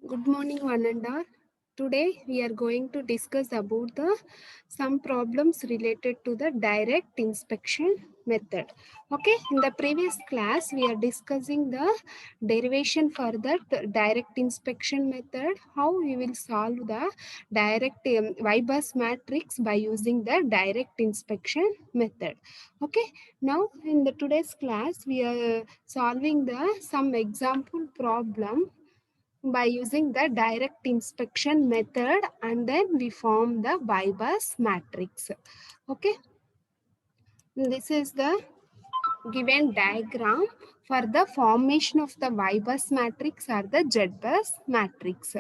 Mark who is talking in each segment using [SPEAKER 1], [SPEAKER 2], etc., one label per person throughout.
[SPEAKER 1] Good morning, one and all. Today we are going to discuss about the some problems related to the direct inspection method. Okay, in the previous class we are discussing the derivation for that direct inspection method, how we will solve the direct Y-bus matrix by using the direct inspection method. Okay, now in the today's class we are solving the some example problem by using the direct inspection method, and then we form the Y-bus matrix. Okay, this is the given diagram for the formation of the Y-bus matrix or the Z-bus matrix.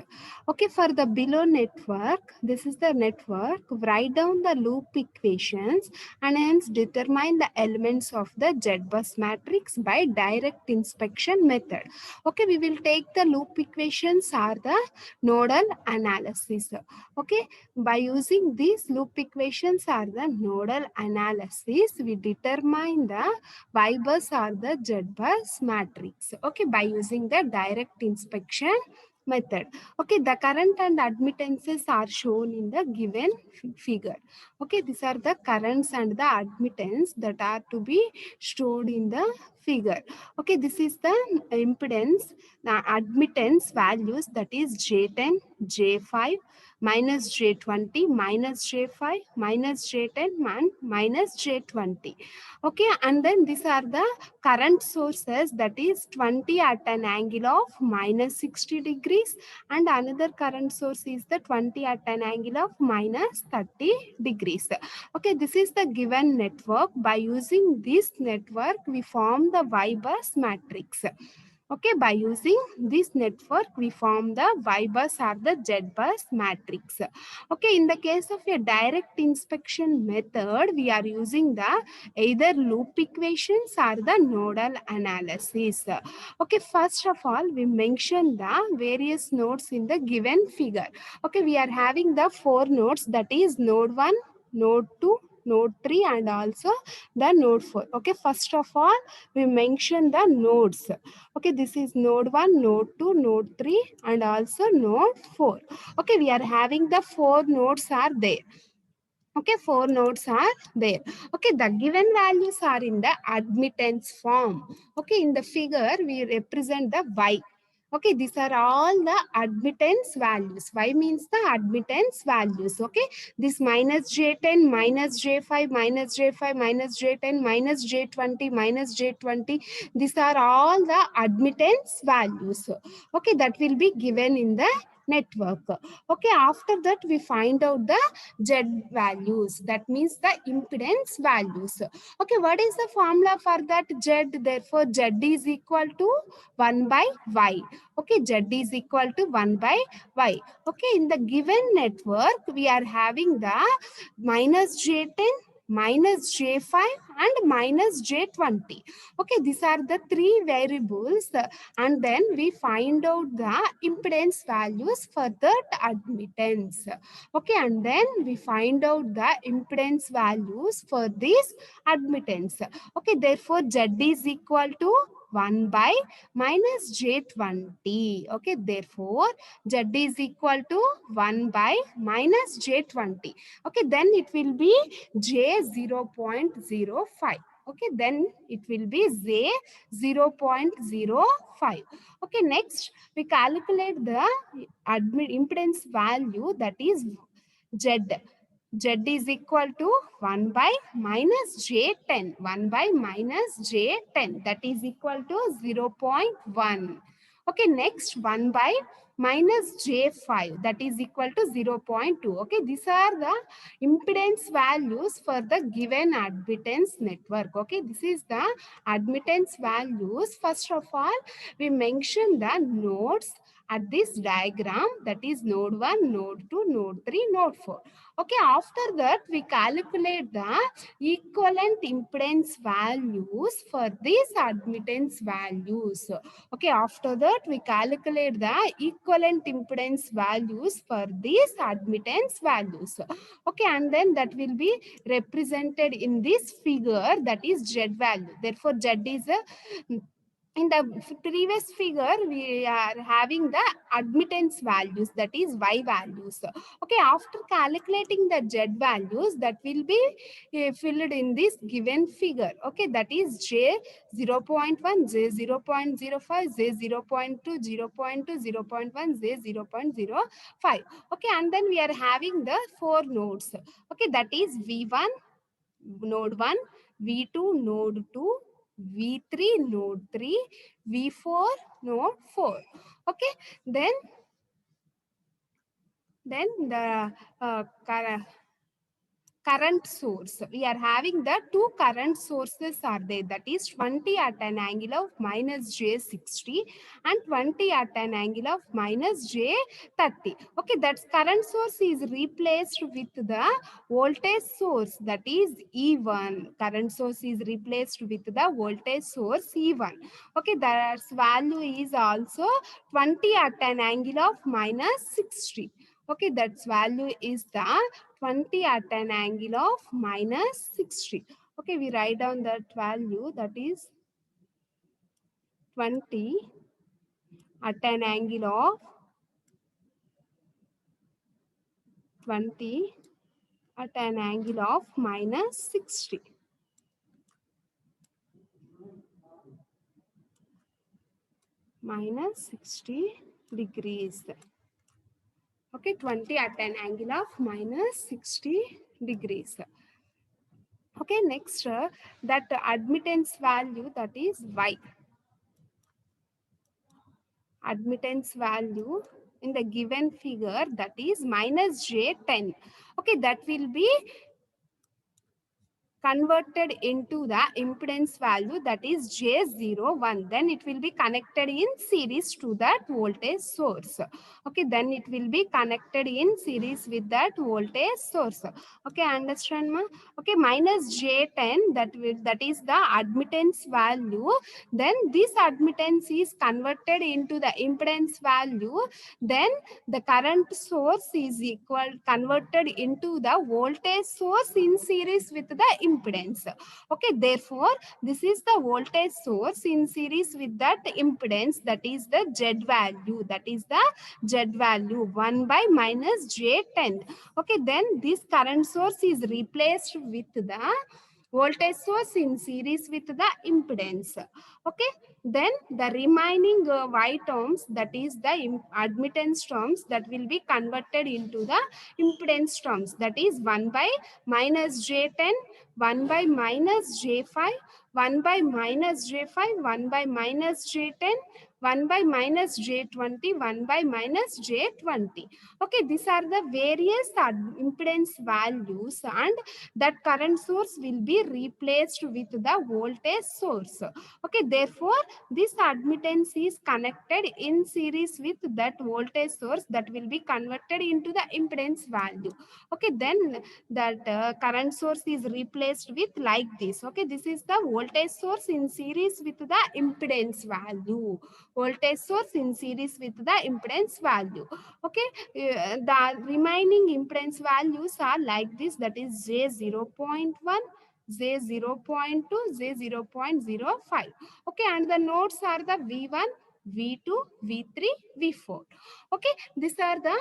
[SPEAKER 1] Okay, for the below network, this is the network. Write down the loop equations and hence determine the elements of the Z-bus matrix by direct inspection method. Okay, we will take the loop equations or the nodal analysis. Okay, by using these loop equations or the nodal analysis, we determine the Y-bus or the Z-bus matrix. Okay, by using the direct inspection method. Okay, the current and admittances are shown in the given figure. Okay, these are the currents and the admittance that are to be stored in the figure. Okay, this is the impedance, the admittance values, that is J10, J5, minus J20, minus J5, minus J10, and minus J20. Okay, and then these are the current sources, that is 20 at an angle of minus 60 degrees, and another current source is the 20 at an angle of minus 30 degrees. Okay, this is the given network. By using this network we form the Y-bus matrix. Okay, by using this network we form the Y-bus or the Z-bus matrix. Okay, in the case of a direct inspection method, we are using the either loop equations or the nodal analysis. Okay, first of all, we mention the various nodes in the given figure. Okay, we are having the four nodes, that is node 1, node 2, node 3, and also the node 4. Okay, first of all, we mention the nodes. Okay, this is node 1, node 2, node 3, and also node 4. Okay, we are having the four nodes are there. Okay, four nodes are there. Okay, the given values are in the admittance form. Okay, in the figure we represent the Y. Okay, these are all the admittance values. Y means the admittance values. Okay, this minus J10, minus J5, minus J5, minus J10, minus J20, minus J20. These are all the admittance values. Okay, that will be given in the network. Okay, after that we find out the Z values, that means the impedance values. Okay, what is the formula for that Z? Therefore, Z is equal to 1 by Y. Okay, Z is equal to 1 by Y. Okay, in the given network, we are having the minus J10, minus J5, and minus J20. Okay, these are the three variables, and then we find out the impedance values for that admittance. Okay, and then we find out the impedance values for this admittance. Okay, therefore Z is equal to 1 by minus J20. Okay, therefore Z is equal to 1 by minus J20. Okay, then it will be J 0.05. Okay, then it will be J 0.05. Okay, next we calculate the impedance value, that is Z. Z is equal to 1 by minus J10. 1 by minus J10, that is equal to 0.1. Okay, next 1 by minus J5, that is equal to 0.2. Okay, these are the impedance values for the given admittance network. Okay, this is the admittance values. First of all, we mention the nodes at this diagram, that is node 1, node 2, node 3, node 4. Okay, after that we calculate the equivalent impedance values for these admittance values. Okay, after that we calculate the equivalent impedance values for these admittance values. Okay, and then that will be represented in this figure, that is Z value. Therefore Z is a in the previous figure we are having the admittance values, that is y values. Okay, after calculating the z values, that will be filled in this given figure. Okay, that is j 0.1, j 0.05, j 0.2, 0.2, 0.1, j 0.05. Okay, and then we are having the four nodes. Okay, that is v1 node 1, v2 node 2, v3 node 3, v4 node 4. Okay, then the current source. We are having the two current sources are there, that is 20 at an angle of minus j60 and 20 at an angle of minus j30. Okay, that current source is replaced with the voltage source, that is E1. Current source is replaced with the voltage source E1. Okay, that value is also 20 at an angle of minus 60. Okay, that value is the 20 at an angle of minus 60. Okay, we write down that value, that is 20 at an angle of 20 at an angle of minus 60. Minus 60 degrees. Okay, 20 at an angle of minus 60 degrees. Okay, next that admittance value, that is y. Admittance value in the given figure, that is minus j10. Okay, that will be converted into the impedance value, that is J01. Then it will be connected in series to that voltage source. Okay, then it will be connected in series with that voltage source. Okay, understand ma? Okay, minus J10, that is the admittance value. Then this admittance is converted into the impedance value. Then the current source is equal converted into the voltage source in series with the impedance. Okay, therefore this is the voltage source in series with that impedance, that is the z value, that is the z value 1 by minus j10. Okay, then this current source is replaced with the voltage source in series with the impedance. Okay, then the remaining y terms, that is the admittance terms, that will be converted into the impedance terms, that is 1 by minus j10, 1 by minus j5, 1 by minus j5, 1 by minus j10, 1 by minus j20, 1 by minus j20. Okay, these are the various impedance values, and that current source will be replaced with the voltage source. Okay, therefore this admittance is connected in series with that voltage source, that will be converted into the impedance value. Okay, then that current source is replaced with like this. Okay, this is the voltage source in series with the impedance value. Voltage source in series with the impedance value. Okay, the remaining impedance values are like this, that is J0.1, J0.2, J0.05. Okay, and the nodes are the V1, V2, V3, V4. Okay, these are the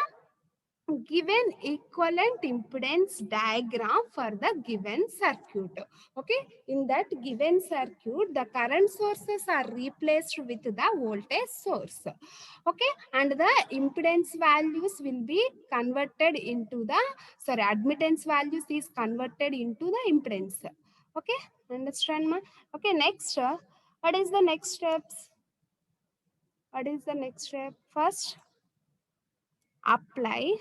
[SPEAKER 1] given equivalent impedance diagram for the given circuit. Okay, in that given circuit, the current sources are replaced with the voltage source. Okay, and the impedance values will be converted into the, sorry, admittance values is converted into the impedance. Okay, understand ma? Okay, next, what is the next steps? What is the next step? First, apply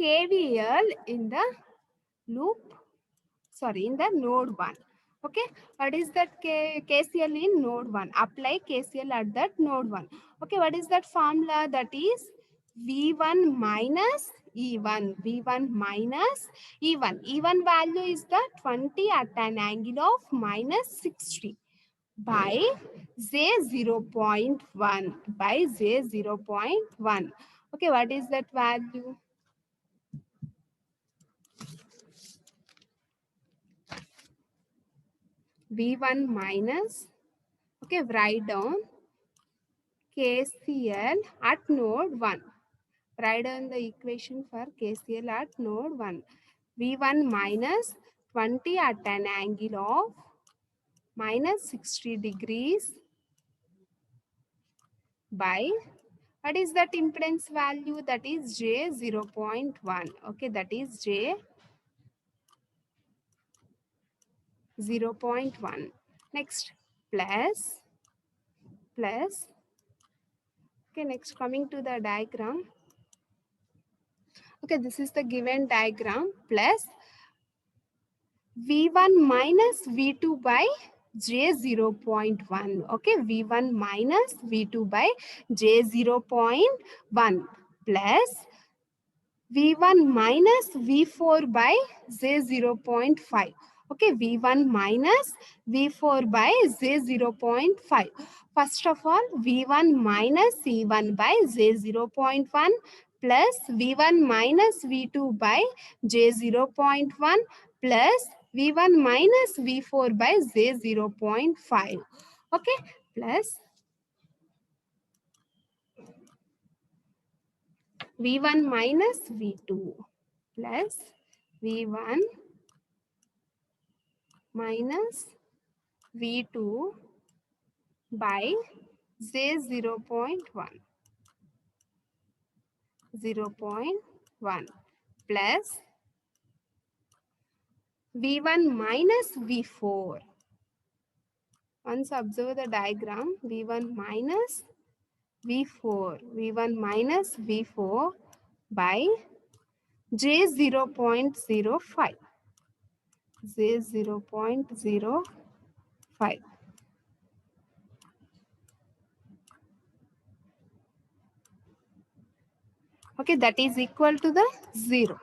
[SPEAKER 1] KVL in the loop, sorry, in the node 1. Okay, what is that KCL in node 1? Apply KCL at that node 1. Okay, what is that formula? That is V1 minus E1. V1 minus E1. E1 value is the 20 at an angle of minus 60 by J0.1, by J0.1. Okay, what is that value? V1 minus, okay, write down KCL at node 1. Write down the equation for KCL at node 1. V1 minus 20 at an angle of minus 60 degrees by, what is that impedance value? That is J 0.1. Okay, that is J 0.1. Next, plus. Okay, next coming to the diagram. Okay, this is the given diagram. Plus V1 minus V2 by J 0.1. Okay, V1 minus V2 by J 0.1 plus V1 minus V4 by J 0.5. Okay, V1 minus V4 by J 0.5. First of all, V1 minus C1 by J 0.1 plus V1 minus V2 by J 0.1 plus V1 minus V4 by J 0.5. Okay, plus V1 minus V2 plus V1 minus V2 by J 0.1 plus V1 minus V4. Once observe the diagram, V1 minus V4 by J 0.05. J 0.05. Okay, that is equal to the 0.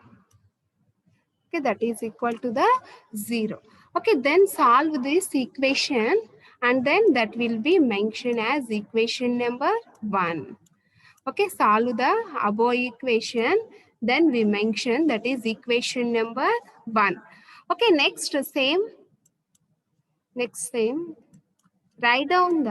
[SPEAKER 1] Okay, that is equal to the 0. Okay, then solve this equation and then that will be mentioned as equation number 1. Okay, solve the above equation, then we mention that is equation number 1. Okay, next same, write down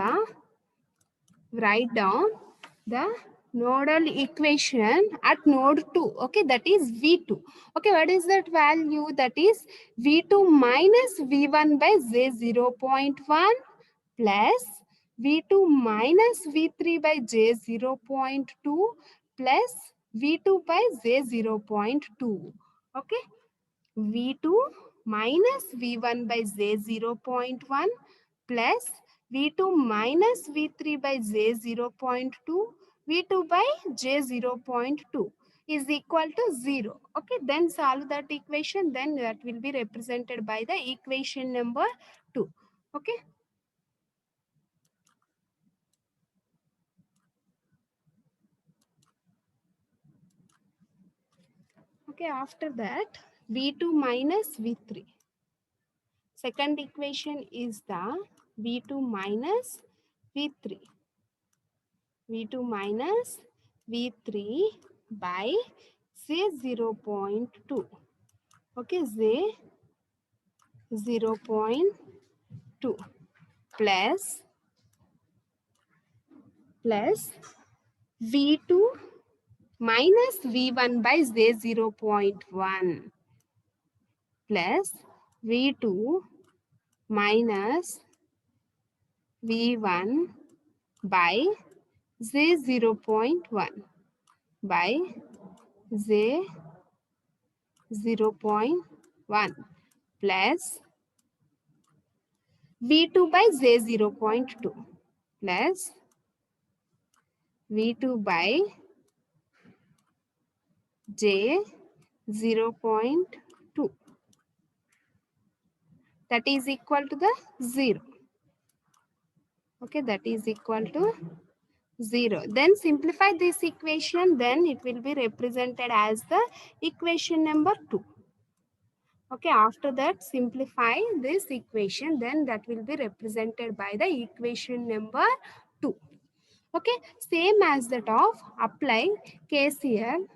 [SPEAKER 1] the nodal equation at node 2. Okay, that is V2. Okay, what is that value? That is V2 minus V1 by J 0.1 plus V2 minus V3 by J 0.2 plus V2 by J 0.2. Okay, V2 minus V1 by J 0.1 plus V2 minus V3 by J 0.2, V2 by J 0.2 is equal to 0. Okay, then solve that equation, then that will be represented by the equation number 2. Okay. Okay, after that, V2 minus V3. Second equation is the V2 minus V3. V2 minus V3 by J 0.2. Okay, J 0.2 plus V2 minus V1 by J 0.1 plus V2 minus V1 by J 0.1 by J 0.1 plus V2 by J 0.2 plus V2 by J 0.2. That is equal to the 0. Okay, that is equal to 0. Then simplify this equation, then it will be represented as the equation number 2. Okay, after that simplify this equation, then that will be represented by the equation number 2. Okay, same as that of apply KVL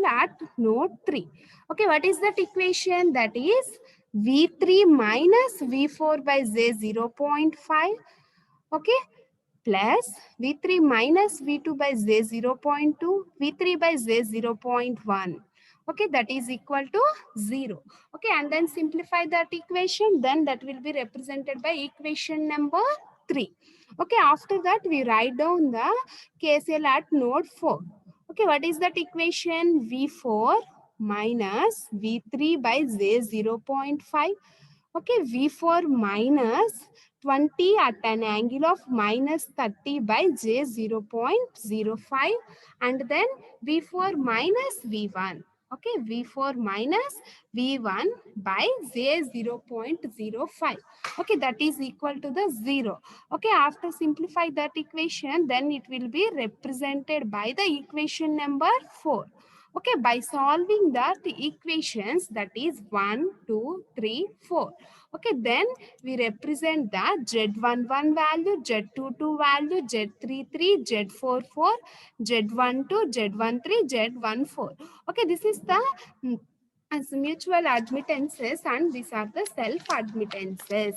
[SPEAKER 1] at node 3. Okay, what is that equation? That is V3 minus V4 by Z 0.5. Okay, plus V3 minus V2 by Z 0.2, V3 by Z 0.1. Okay, that is equal to 0. Okay, and then simplify that equation, then that will be represented by equation number 3. Okay, after that we write down the KCL at node 4. Okay, what is that equation? V4 minus V3 by Z 0.5. Okay, V4 minus 20 at an angle of minus 30 by J 0.05, and then V4 minus V1. Okay, V4 minus V1 by J 0.05. Okay, that is equal to the 0. Okay, after simplify that equation, then it will be represented by the equation number 4. Okay, by solving that equations, that is 1, 2, 3, 4. Okay, then we represent the Z11 value, Z22 value, Z33, Z44, Z12, Z13, Z14. Okay, this is the as mutual admittances, and these are the self admittances.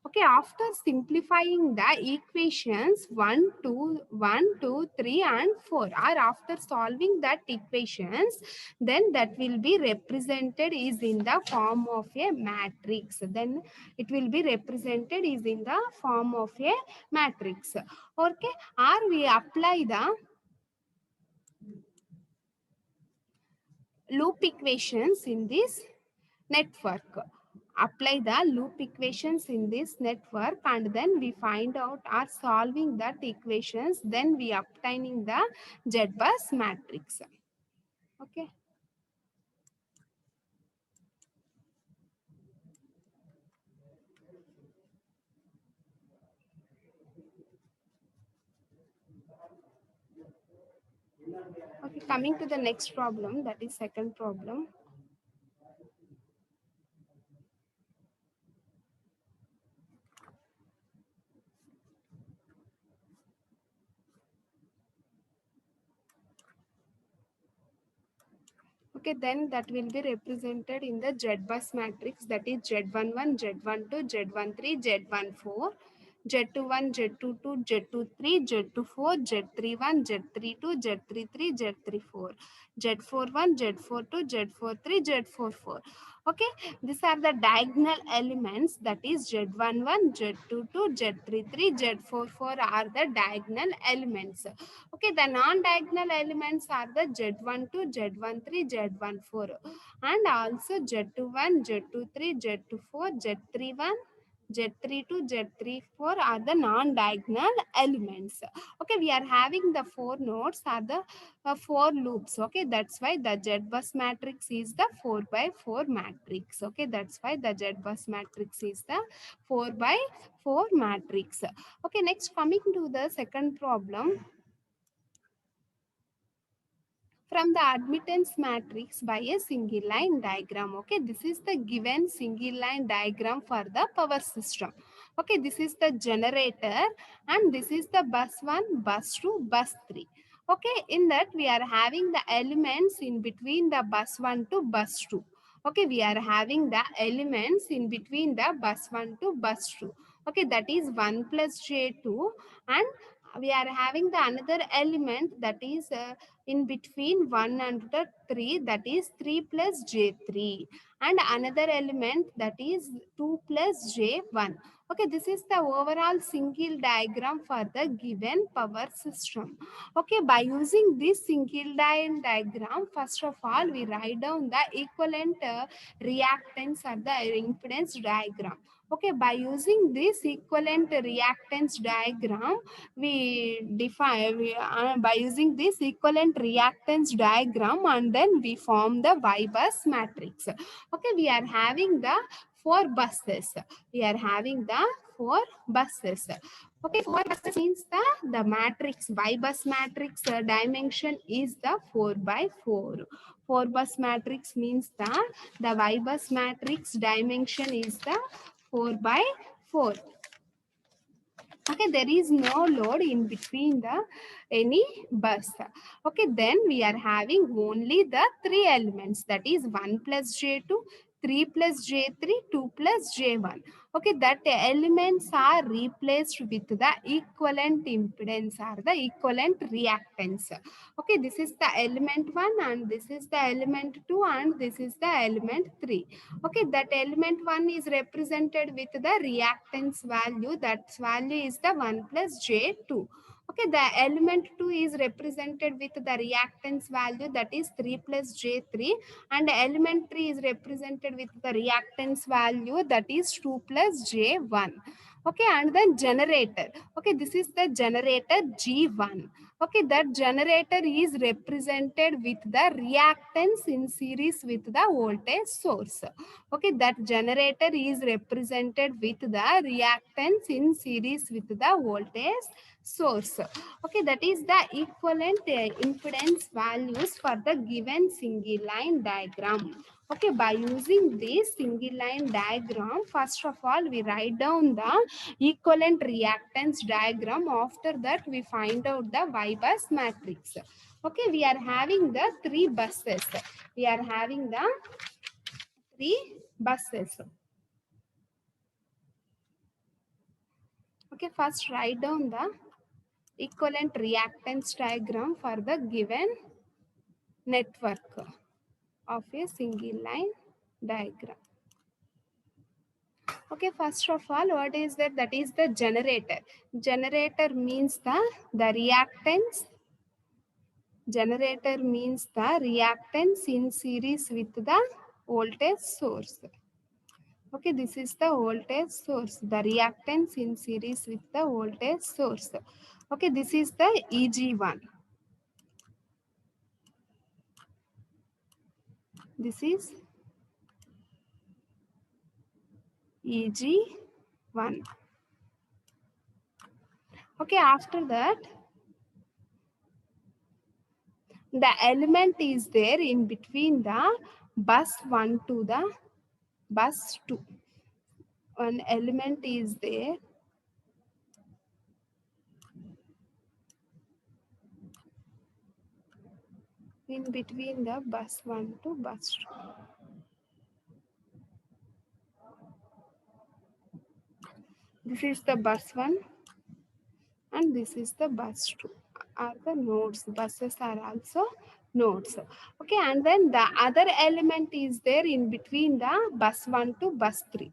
[SPEAKER 1] Okay, after simplifying the equations 1, 2, 1, 2, 3, and 4, or after solving that equations, then that will be represented is in the form of a matrix. Then it will be represented is in the form of a matrix. Okay, or we apply the loop equations in this network. Apply the loop equations in this network, and then we find out or solving that equations, then we obtaining the Z-bus matrix. Okay. Okay, coming to the next problem, that is second problem. Okay, then that will be represented in the Z-bus matrix, that is Z11, Z12, Z13, Z14, Z21, Z22, Z23, Z24, Z31, Z32, Z33, Z34, Z41, Z42, Z43, Z44. Okay, these are the diagonal elements, that is Z11, Z22, Z33, Z44 are the diagonal elements. Okay, the non-diagonal elements are the Z12, Z13, Z14, and also Z21, Z23, Z24, Z31, Z32, Z34 are the non-diagonal elements. Okay, we are having the four nodes are the four loops. Okay, that's why the Z-bus matrix is the 4 by 4 matrix. Okay, that's why the Z-bus matrix is the 4 by 4 matrix. Okay, next coming to the second problem. From the admittance matrix by a single line diagram. Okay, this is the given single line diagram for the power system. Okay, this is the generator, and this is the bus 1, bus 2, bus 3. Okay, in that we are having the elements in between the bus 1 to bus 2. Okay, we are having the elements in between the bus 1 to bus 2. Okay, that is 1 plus J2, and we are having the another element that is in between 1 and the 3, that is 3 plus J3, and another element that is 2 plus J1. Okay, this is the overall single diagram for the given power system. Okay, by using this single line diagram, first of all we write down the equivalent reactance or the impedance diagram. Okay, by using this equivalent reactance diagram, we define by using this equivalent reactance diagram, and then we form the Y-bus matrix. Okay, we are having the four buses. We are having the four buses. Okay, four buses means the matrix, Y-bus matrix dimension is the 4 by 4. 4 bus matrix means the Y-bus matrix dimension is the 4 by 4. Okay, there is no load in between the any bus. Okay, then we are having only the three elements, that is 1 plus J2, 3 plus J3, 2 plus J1. Okay, that elements are replaced with the equivalent impedance or the equivalent reactance. Okay, this is the element 1 and this is the element 2 and this is the element 3. Okay, that element 1 is represented with the reactance value. That value is the 1 plus J2. Okay, the element 2 is represented with the reactance value, that is 3 plus J3, and element 3 is represented with the reactance value, that is 2 plus J1. Okay, and then generator. Okay, this is the generator G1. Okay, that generator is represented with the reactance in series with the voltage source. Okay, that generator is represented with the reactance in series with the voltage source. Okay, that is the equivalent impedance values for the given single line diagram. Okay, by using this single line diagram, first of all, we write down the equivalent reactance diagram. After that, we find out the Y bus matrix. Okay, we are having the 3 buses. We are having the 3 buses. Okay, first write down the equivalent reactance diagram for the given network of a single line diagram. Okay, first of all, what is that? That is the generator. Generator means the reactance. Generator means the reactance in series with the voltage source. Okay, this is the voltage source. The reactance in series with the voltage source. Okay, this is the EG1. This is EG1. Okay, after that, the element is there in between the bus 1 to the bus 2. One element is there in between the bus 1 to bus 2. This is the bus 1 and this is the bus 2. Are the nodes. Buses are also nodes. Okay, and then the other element is there in between the bus 1 to bus 3.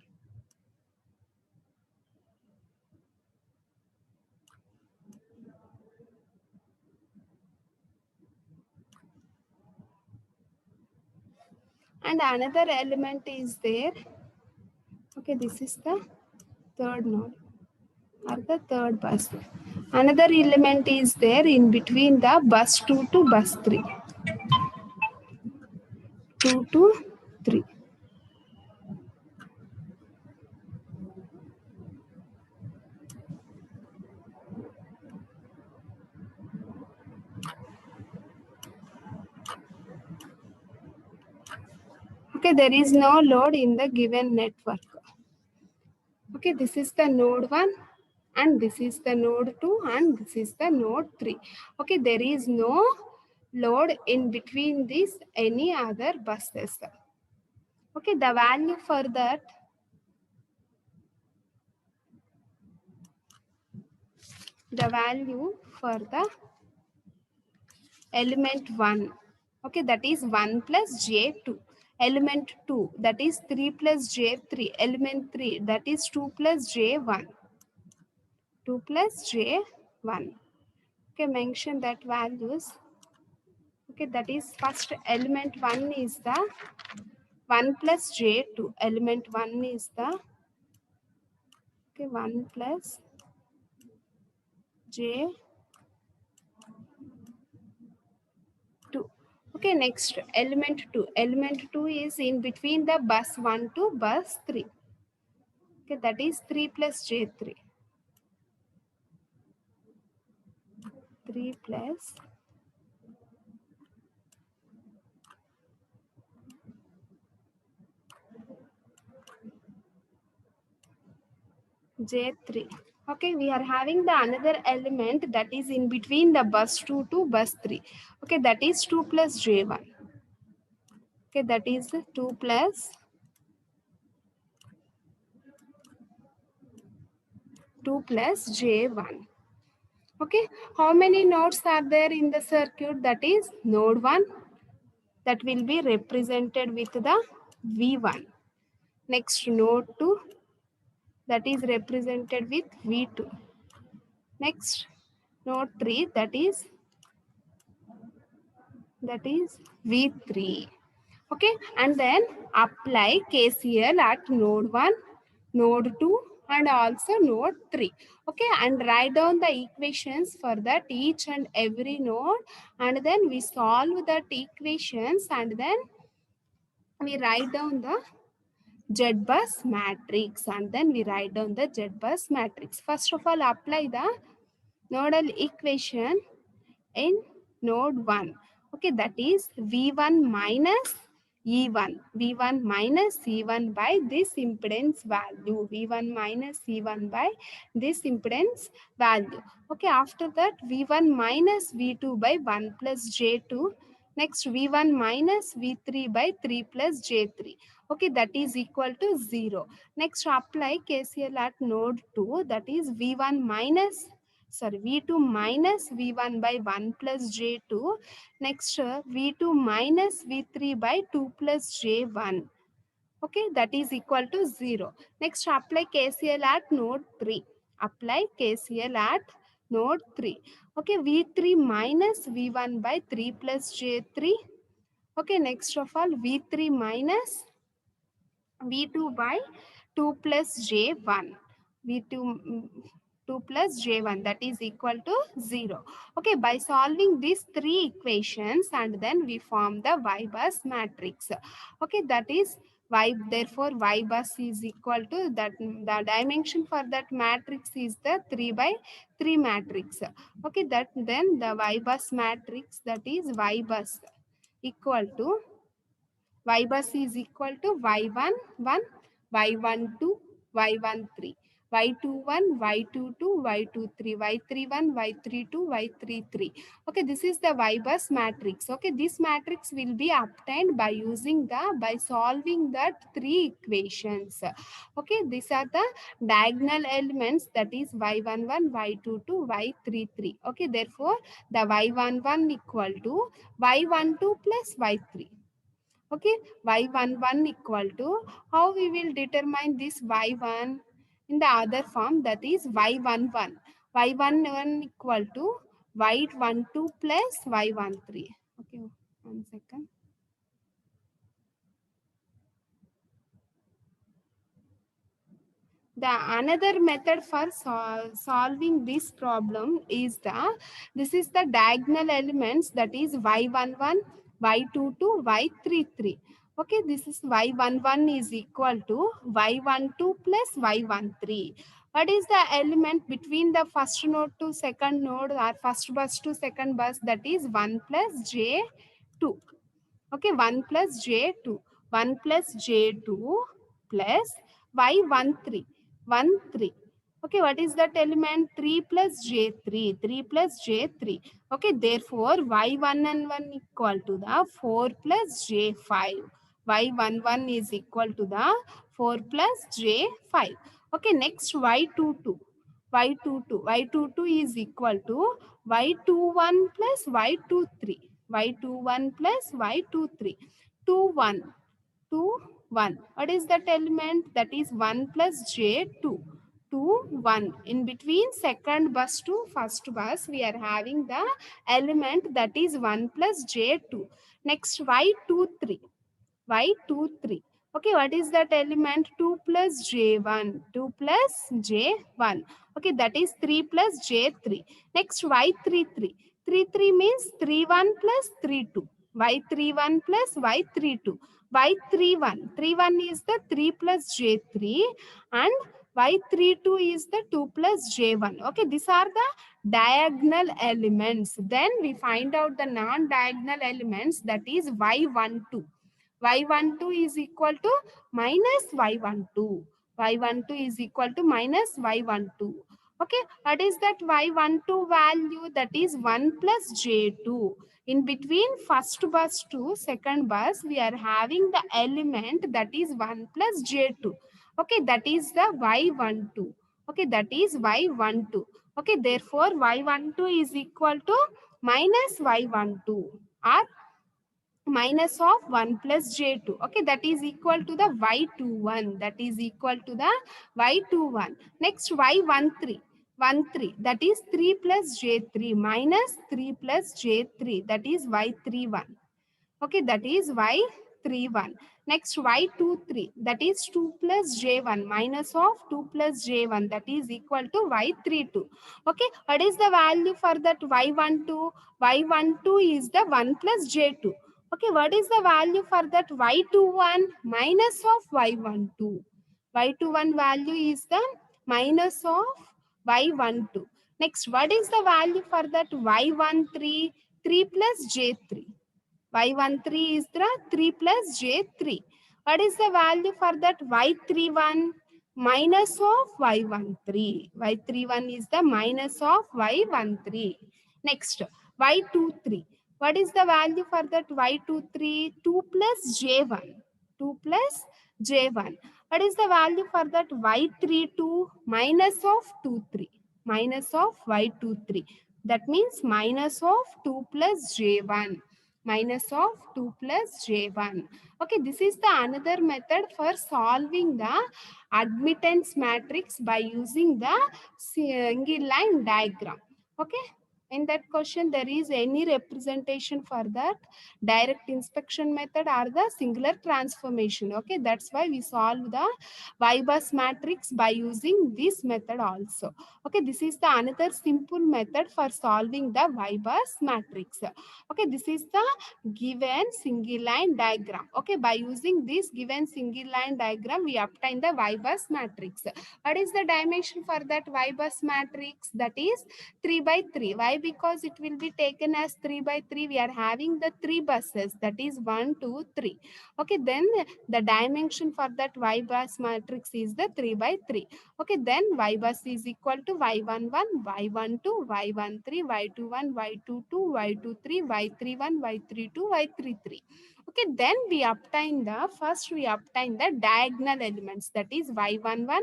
[SPEAKER 1] And another element is there. Okay, this is the third node or the third bus. Another element is there in between the bus 2 to bus 3. 2 to 3. Okay, there is no load in the given network. Okay, this is the node 1 and this is the node 2 and this is the node 3. Okay, there is no load in between these any other buses. Okay, the value for that, the value for the element 1, okay, that is 1 plus J2. Element 2, that is 3 plus J3. Element 3, that is 2 plus J1. 2 plus J1. Okay, mention that values. Okay, that is first element 1 is the 1 plus J2. Element 1 is the 1 plus J2. Okay, next element 2. Element 2 is in between the bus 1 to bus 3. Okay, that is 3 plus J3. 3 plus J3. Okay, we are having the another element that is in between the bus 2 to bus 3. Okay, that is 2 plus J1. Okay, that is 2 plus 2 plus J1. Okay, how many nodes are there in the circuit? That is node 1, that will be represented with the V1. Next node 2, that is represented with V2. Next node 3, that is V3. Okay, and then apply KCL at node 1, node 2 and also node 3. Okay, and write down the equations for that each and every node, and then we solve that equations, and then we write down the Z-bus matrix, and then we write down the Z-bus matrix. First of all, apply the nodal equation in node 1. Okay, that is V1 minus E1. V1 minus E1 by this impedance value. V1 minus E1 by this impedance value. Okay, after that V1 minus V2 by 1 plus J2. Next V1 minus V3 by 3 plus J3. Okay, that is equal to 0. Next apply KCL at node 2, that is V2 minus V1 by 1 plus J2. Next V2 minus V3 by 2 plus J1. Okay, that is equal to 0. Next apply KCL at node 3. Apply KCL at node 3. Okay, V3 minus V1 by 3 plus J3. Okay, next of all V3 minus V2 by 2 plus J1. V2 2 plus J1, that is equal to 0. Okay, by solving these three equations, and then we form the Y-bus matrix. Okay, that is Y, therefore Y-bus is equal to that, the dimension for that matrix is the 3 by 3 matrix. Okay, that then the Y-bus matrix, that is Y-bus equal to Y bus is equal to Y1 1, Y1 2, Y1 3, Y2 1, Y2 2, Y2 3, Y3 1, Y3 2, Y3 3. Okay, this is the Y bus matrix. Okay, this matrix will be obtained by using by solving that three equations. Okay, these are the diagonal elements, that is Y11, Y22, Y33. Okay, therefore the Y11 equal to Y12 plus Y3. Okay, y11 equal to, how we will determine this y1 in the other form, that is y11. Y11 equal to y12 plus y13. Okay, 1 second. The another method for solving this problem is this is the diagonal elements, that is y11, y22, y33. Okay, this is y11 is equal to y12 plus y13. What is the element between the first node to second node, or first bus to second bus? That is 1 plus j2. Okay, 1 plus j2. 1 plus j2 plus y13. 1 3. Okay, what is that element? 3 plus j3. 3 plus j3. Okay, therefore y1 and 1 equal to the 4 plus j5. Y11 is equal to the 4 plus j5. Okay, next y22. Y22 is equal to y21 plus y23. Y21 plus y23. 2 1. 2 1. What is that element? That is 1 plus j2. 2 1. In between second bus to first bus, we are having the element, that is 1 plus j2. Next y23. Y23. Okay, what is that element? 2 plus j1. 2 plus j1. Okay, that is 3 plus j3. Next y33. 33 means 31 plus 32. Y31 plus Y32. Y31. 31 is the 3 plus J3, and Y32 is the 2 plus J1. Okay, these are the diagonal elements. Then we find out the non-diagonal elements, that is Y12. Y12 is equal to minus Y12. Y12 is equal to minus Y12. Okay, what is that Y12 value? That is 1 plus J2. In between first bus to second bus, we are having the element, that is 1 plus J2. Okay, that is the Y12. Okay, that is y12. Okay, therefore y12 is equal to minus y12 or minus of 1 plus j2. Okay, that is equal to the y21. That is equal to the y21. Next y13. 13, that is 3 plus j3 minus 3 plus j3, that is y31. Okay, that is y31. Next y23, that is 2 plus j1 minus of 2 plus j1, that is equal to y32. Okay, what is the value for that y12? Y12 is the 1 plus j2. Okay, what is the value for that y21? Minus of y12. Y21 value is the minus of y12. Next, what is the value for that y13? 3 plus j3. Y13 is the 3 plus j3. What is the value for that y31? Minus of y13. Y31 is the minus of y13. Next, y23. What is the value for that y23? 2 plus j1. 2 plus j1. What is the value for that y32? Minus of 23. Minus of y23. That means minus of 2 plus j1. Minus of 2 plus j1. Okay, this is the another method for solving the admittance matrix by using the single line diagram. Okay, in that question there is any representation for that direct inspection method or the singular transformation. Okay, that's why we solve the Y-bus matrix by using this method also. Okay, this is the another simple method for solving the Y-bus matrix. Okay, this is the given single line diagram. Okay, by using this given single line diagram, we obtain the Y-bus matrix. What is the dimension for that Y-bus matrix? That is 3 by 3. Why? Because it will be taken as 3 by 3. We are having the 3 buses. That is 1, 2, 3. Okay, then the dimension for that Y-bus matrix is the 3 by 3. Okay, then Y-bus is equal to Y11, Y12, Y13, Y21, Y22, Y23, Y31, Y32, Y33. Okay, then we obtain the, first we obtain the diagonal elements, that is Y11,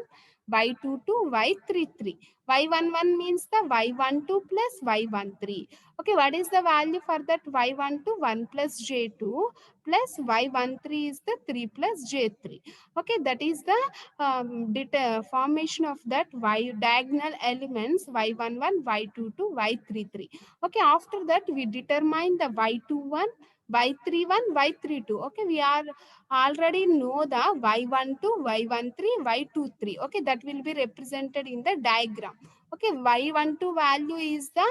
[SPEAKER 1] Y22, Y33. Y11 means the Y12 plus Y13. Okay, what is the value for that Y12? 1 plus J2 plus Y13 is the 3 plus J3. Okay, that is the formation of that y diagonal elements y11, y22, y33. Okay, after that we determine the y21, y31, y32. Okay, we are already know the y12, y13, y23. Okay, that will be represented in the diagram. Okay, y12 value is the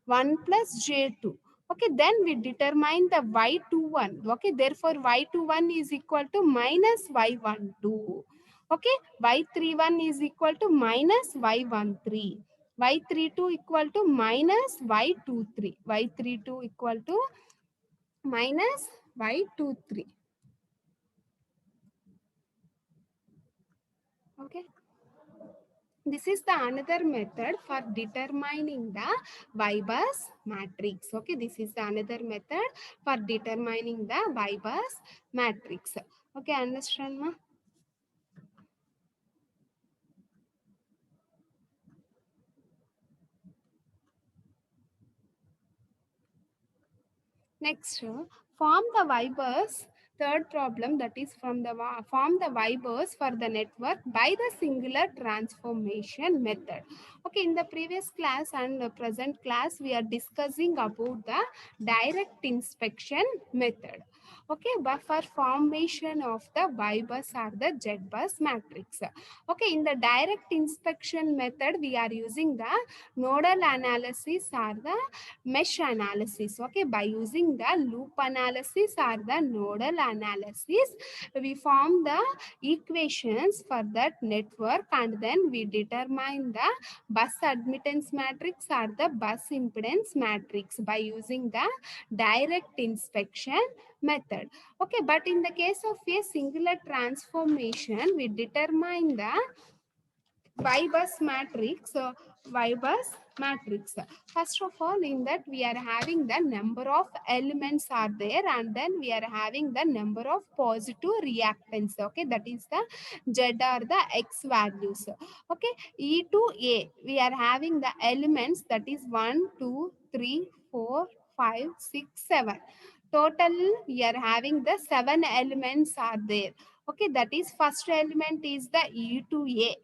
[SPEAKER 1] 1 plus j2. Okay, then we determine the y21. Okay, therefore y21 is equal to minus y12. Okay, y31 is equal to minus y13. Y32 equal to minus y23. Y32 equal to minus y23. Okay. This is the another method for determining the Y-bus matrix. Okay, this is the another method for determining the Y-bus matrix. Okay, understand, ma? Next, form the Y-bus. Third problem, that is from the form the Y-bus for the network by the singular transformation method. Okay, in the previous class and the present class, we are discussing about the direct inspection method. Okay, but for formation of the Y-bus or the Z-bus matrix. Okay, in the direct inspection method, we are using the nodal analysis or the mesh analysis. Okay, by using the loop analysis or the nodal analysis, we form the equations for that network and then we determine the bus admittance matrix or the bus impedance matrix by using the direct inspection method. Okay, but in the case of a singular transformation, we determine the Y-bus matrix Y bus matrix. First of all, in that we are having the number of elements are there, and then we are having the number of positive reactants. Okay, that is the Z or the X values. Okay, E to A, we are having the elements, that is 1, 2, 3, 4, 5, 6, 7. Total, we are having the 7 elements are there. Okay, that is first element is the E to A.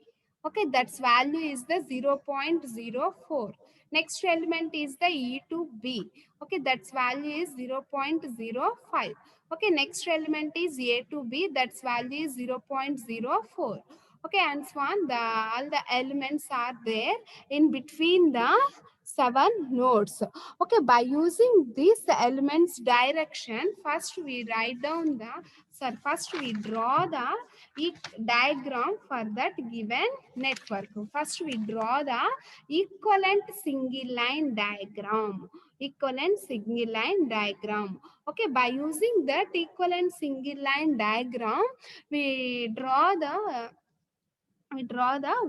[SPEAKER 1] Okay, that's value is the 0.04. Next element is the E to B. Okay, that's value is 0.05. Okay, next element is A to B, that's value is 0.04. Okay, and so on, all the elements are there in between the 7 nodes. Okay, by using these elements direction, first we write down the, first we draw the diagram for that given network. First we draw the equivalent single line diagram. Equivalent single line diagram. Okay, by using that equivalent single line diagram, we draw the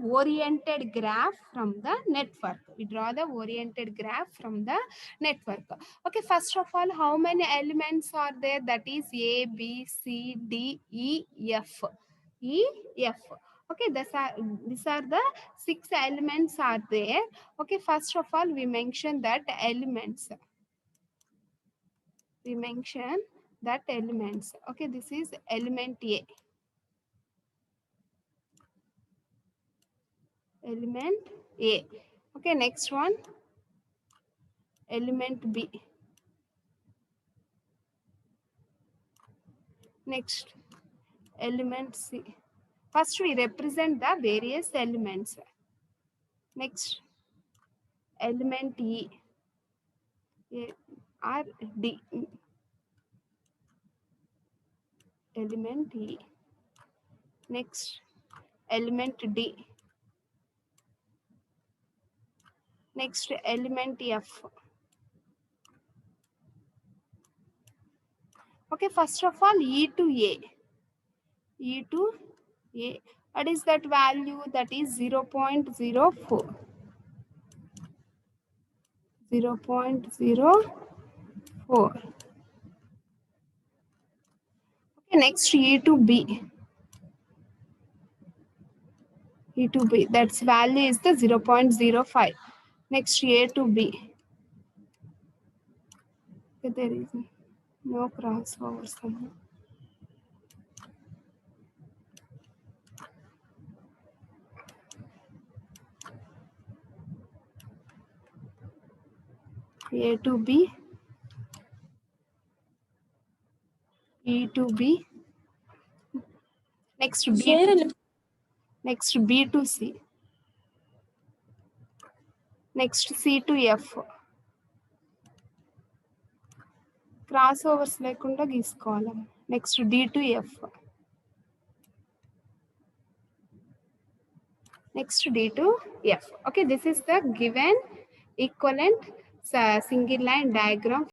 [SPEAKER 1] oriented graph from the network. We draw the oriented graph from the network. Okay, first of all, how many elements are there? That is A, B, C, D, E, F. E, F. Okay, these are the 6 elements are there. Okay, first of all, we mention that elements. We mention that elements. Okay, this is element A. Element A. Okay, next one, element B. Next, element C. First, we represent the various elements. Next, element E. A, R, D. Element E. Next, element D. Next, element F. Okay, first of all, E to A. E to A. What is that value? That is 0.04. 0.04. Okay, next, E to B. E to B, that's value is the 0.05. Next, A to B. Okay, there is no crossover somewhere. A to B, E to B. Next, B to, next B to C. Next, C to F. Crossovers lekunda గీసుకోవాలి. Next, D to F. Next, D to F. Okay, this is the given equivalent single line diagram